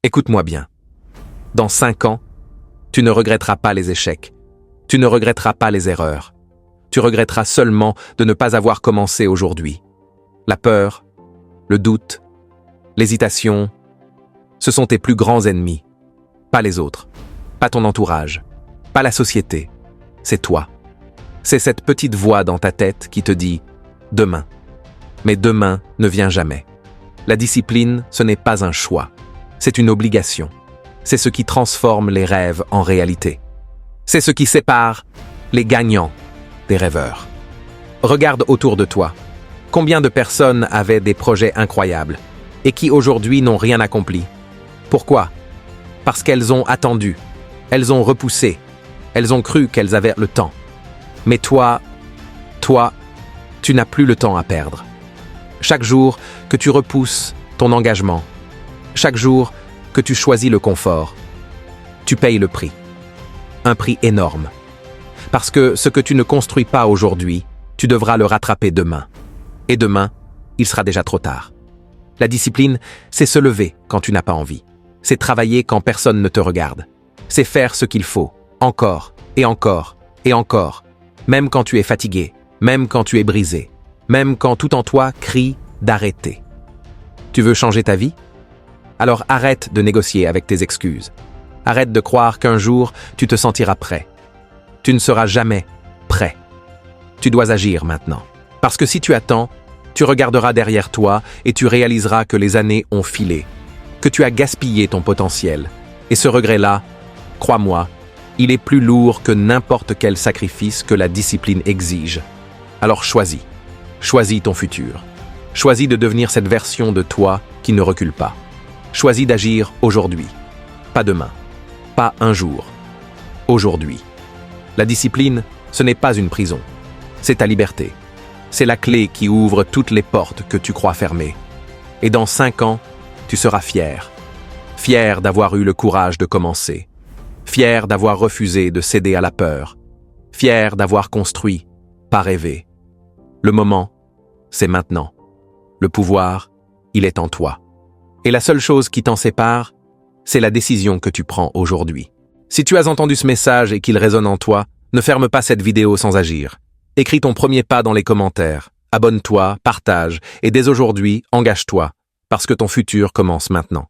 Écoute-moi bien. Dans 5 ans, tu ne regretteras pas les échecs. Tu ne regretteras pas les erreurs. Tu regretteras seulement de ne pas avoir commencé aujourd'hui. La peur, le doute, l'hésitation, ce sont tes plus grands ennemis. Pas les autres, pas ton entourage, pas la société. C'est toi. C'est cette petite voix dans ta tête qui te dit « demain ». Mais demain ne vient jamais. La discipline, ce n'est pas un choix. C'est une obligation. C'est ce qui transforme les rêves en réalité. C'est ce qui sépare les gagnants des rêveurs. Regarde autour de toi. Combien de personnes avaient des projets incroyables et qui aujourd'hui n'ont rien accompli? Pourquoi? Parce qu'elles ont attendu, elles ont repoussé, elles ont cru qu'elles avaient le temps. Mais toi, tu n'as plus le temps à perdre. Chaque jour que tu repousses ton engagement, chaque jour que tu choisis le confort, tu payes le prix. Un prix énorme. Parce que ce que tu ne construis pas aujourd'hui, tu devras le rattraper demain. Et demain, il sera déjà trop tard. La discipline, c'est se lever quand tu n'as pas envie. C'est travailler quand personne ne te regarde. C'est faire ce qu'il faut, encore, et encore, et encore. Même quand tu es fatigué, même quand tu es brisé, même quand tout en toi crie d'arrêter. Tu veux changer ta vie? Alors arrête de négocier avec tes excuses. Arrête de croire qu'un jour, tu te sentiras prêt. Tu ne seras jamais prêt. Tu dois agir maintenant. Parce que si tu attends, tu regarderas derrière toi et tu réaliseras que les années ont filé, que tu as gaspillé ton potentiel. Et ce regret-là, crois-moi, il est plus lourd que n'importe quel sacrifice que la discipline exige. Alors choisis. Choisis ton futur. Choisis de devenir cette version de toi qui ne recule pas. Choisis d'agir aujourd'hui. Pas demain. Pas un jour. Aujourd'hui. La discipline, ce n'est pas une prison. C'est ta liberté. C'est la clé qui ouvre toutes les portes que tu crois fermées. Et dans 5 ans, tu seras fier. Fier d'avoir eu le courage de commencer. Fier d'avoir refusé de céder à la peur. Fier d'avoir construit, pas rêvé. Le moment, c'est maintenant. Le pouvoir, il est en toi. Et la seule chose qui t'en sépare, c'est la décision que tu prends aujourd'hui. Si tu as entendu ce message et qu'il résonne en toi, ne ferme pas cette vidéo sans agir. Écris ton premier pas dans les commentaires. Abonne-toi, partage et dès aujourd'hui, engage-toi, parce que ton futur commence maintenant.